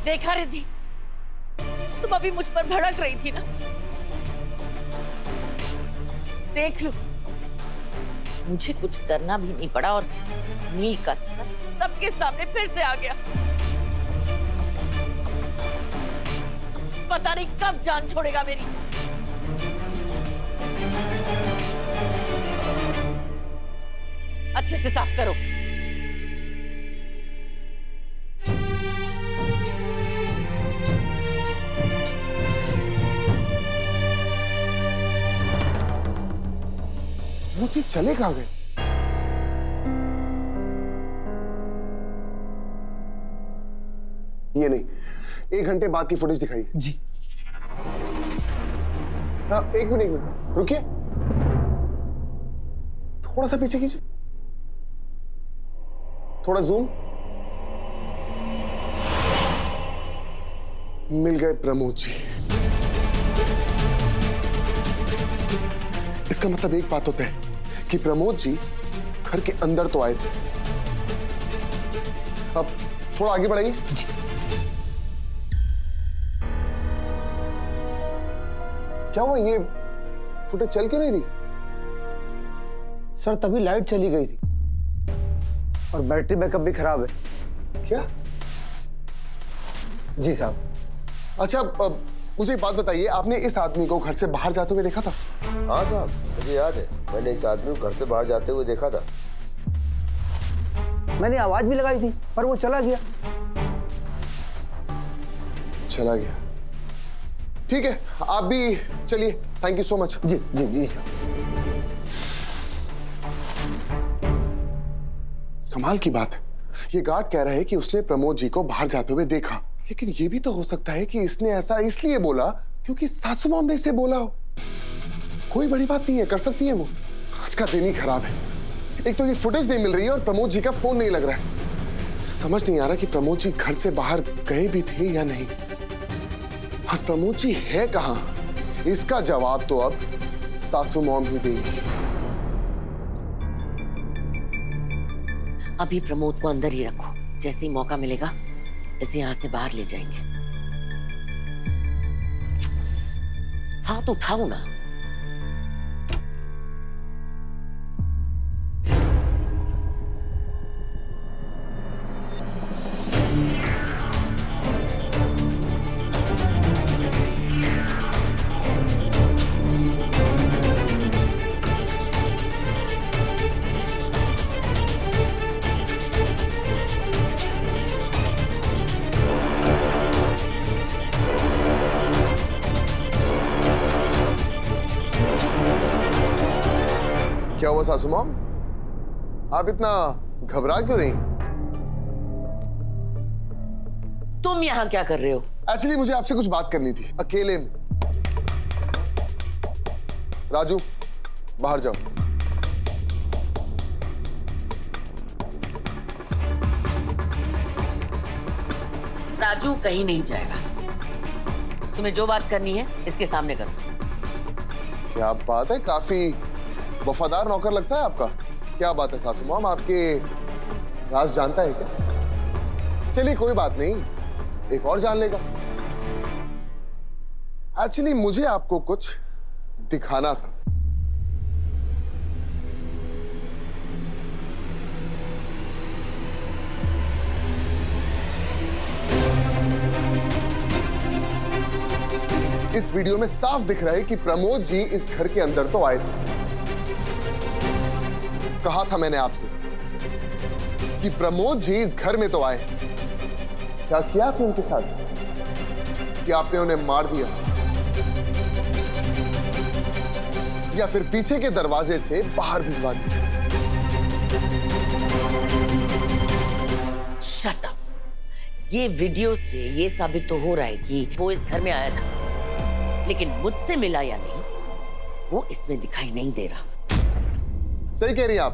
देखा रिद्धि, तुम अभी मुझ पर भड़क रही थी ना। देख लो, मुझे कुछ करना भी नहीं पड़ा और नील का सच सबके सामने फिर से आ गया। पता नहीं कब जान छोड़ेगा मेरी। अच्छे से साफ करो। वो चीज चले कहां गए? ये नहीं, 1 घंटे बाद की फुटेज दिखाई जी। हाँ, एक मिनट रुकिए, थोड़ा सा पीछे कीजिए, थोड़ा जूम। मिल गए प्रमोद जी। इसका मतलब एक बात होता है कि प्रमोद जी घर के अंदर तो आए थे। अब थोड़ा आगे बढ़ाइए। क्या हुआ, ये फुटेज चल क्यों नहीं रही? सर तभी लाइट चली गई थी और बैटरी बैकअप भी खराब है। क्या? जी साहब। अच्छा, अब मुझे एक बात बताइए, आपने इस आदमी को घर से बाहर जाते हुए देखा था? हाँ साहब, मुझे याद है, मैंने इस आदमी को घर से बाहर जाते हुए देखा था। मैंने आवाज भी लगाई थी पर वो चला गया। चला गया। ठीक है, आप भी चलिए। Thank you so much. जी जी जी साहब। कमाल की बात है, ये गार्ड कह रहा है कि उसने प्रमोद जी को बाहर जाते हुए देखा, लेकिन ये भी तो हो सकता है कि इसने ऐसा इसलिए बोला क्योंकि सासू माँ ने इसे बोला हो। कोई बड़ी बात नहीं है, कर सकती है वो। आज का दिन ही खराब है, एक तो ये फुटेज नहीं मिल रही है और प्रमोद जी का फोन नहीं लग रहा है। समझ नहीं आ रहा कि प्रमोद जी घर से बाहर गए भी थे या नहीं। और प्रमोद जी है कहां, इसका जवाब तो अब सासू मॉम ही देंगी। अभी प्रमोद को अंदर ही रखो, जैसे ही मौका मिलेगा इसे यहां से बाहर ले जाएंगे। हाथ उठाओ ना। क्या हुआ सासू मॉम, आप इतना घबरा क्यों रही? तुम यहां क्या कर रहे हो? एक्चुअली मुझे आपसे कुछ बात करनी थी, अकेले में। राजू, बाहर जाओ। राजू कहीं नहीं जाएगा। तुम्हें जो बात करनी है इसके सामने करो। क्या बात है, काफी वफादार नौकर लगता है आपका। क्या बात है सासू मॉम, आपके राज जानता है क्या? चलिए कोई बात नहीं, एक और जान लेगा। एक्चुअली मुझे आपको कुछ दिखाना था। इस वीडियो में साफ दिख रहा है कि प्रमोद जी इस घर के अंदर तो आए थे। कहा था मैंने आपसे कि प्रमोद जी इस घर में तो आए। क्या किया आपने उनके साथ? कि आपने उन्हें मार दिया या फिर पीछे के दरवाजे से बाहर भिजवा दिया? Shut up. ये वीडियो से ये साबित तो हो रहा है कि वो इस घर में आया था, लेकिन मुझसे मिला या नहीं वो इसमें दिखाई नहीं दे रहा। सही कह रही हैं आप।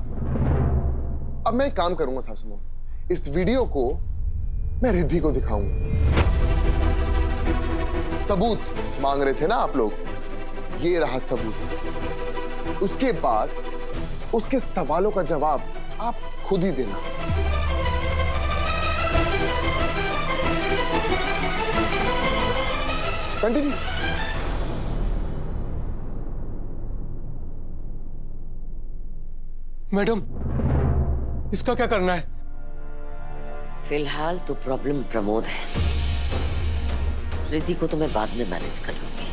अब मैं एक काम करूंगा सासू मां, इस वीडियो को मैं रिद्धि को दिखाऊंगा। सबूत मांग रहे थे ना आप लोग, ये रहा सबूत। उसके बाद उसके सवालों का जवाब आप खुद ही देना। कंटिन्यू। मैडम, इसका क्या करना है? फिलहाल तो प्रॉब्लम प्रमोद है। रिद्धि को तो मैं बाद में मैनेज कर लूंगी।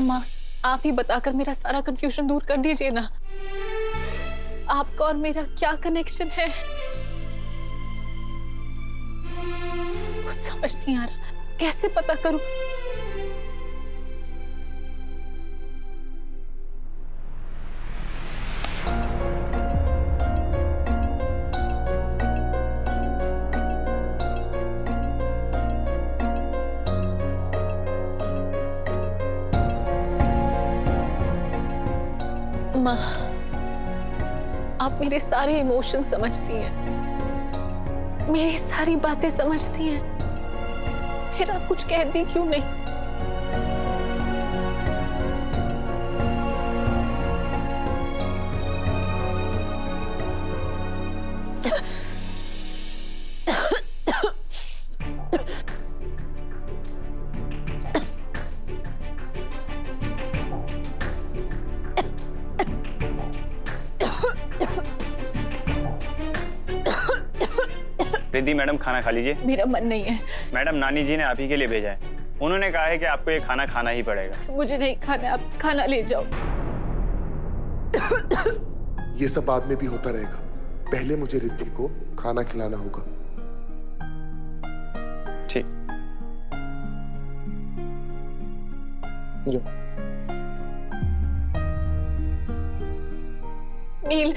माँ, आप ही बताकर मेरा सारा कंफ्यूजन दूर कर दीजिए ना। आपका और मेरा क्या कनेक्शन है, कुछ समझ नहीं आ रहा। कैसे पता करूं? माँ, आप मेरे सारे इमोशन समझती हैं, मेरी सारी बातें समझती हैं, फिर आप कुछ कहती क्यों नहीं? रिद्धि मैडम, खाना खा लीजिए। मेरा मन नहीं है। मैडम, नानी जी ने आप ही के लिए भेजा है। उन्होंने कहा है कि आपको ये खाना खाना ही पड़ेगा। मुझे नहीं खाना, आप खाना ले जाओ। ये सब बाद में भी होता रहेगा, पहले मुझे रिद्धि को खाना खिलाना होगा। ठीक। जो नील,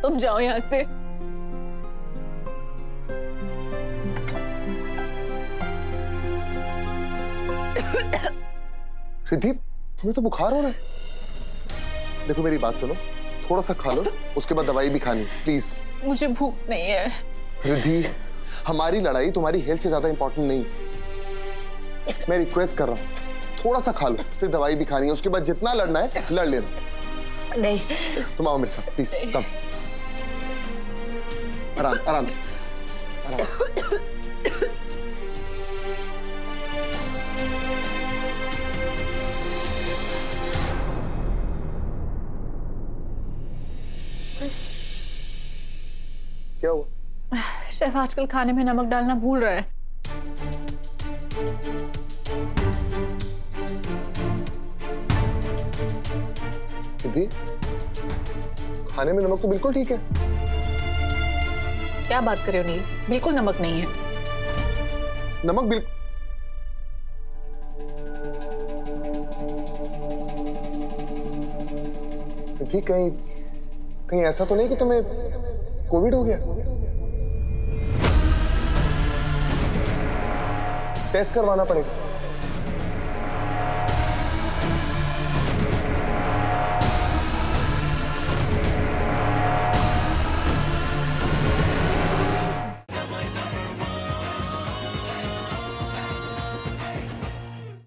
तुम जाओ यहाँ से। रिद्धि, तुम्हें तो बुखार हो रहा है। देखो मेरी बात सुनो, थोड़ा सा खा लो, उसके बाद दवाई भी खानी, प्लीज। मुझे भूख नहीं है। रिद्धि, हमारी लड़ाई तुम्हारी हेल्थ से ज्यादा इंपॉर्टेंट नहीं। मैं रिक्वेस्ट कर रहा हूँ, थोड़ा सा खा लो, फिर दवाई भी खानी है, उसके बाद जितना लड़ना है लड़ लेना। नहीं। तुम आओ मेरे साथ प्लीज, कम। आराम आराम से, आराम। क्या हुआ? शेफ आजकल खाने में नमक डालना भूल रहा है। रिद्धि, खाने में नमक तो बिल्कुल ठीक है। क्या बात कर रहे हो नील? बिल्कुल नमक नहीं है। नमक बिल्कुल। रिद्धि, कहीं कहीं ऐसा तो नहीं कि तुम्हें कोविड हो गया? टेस्ट करवाना पड़ेगा।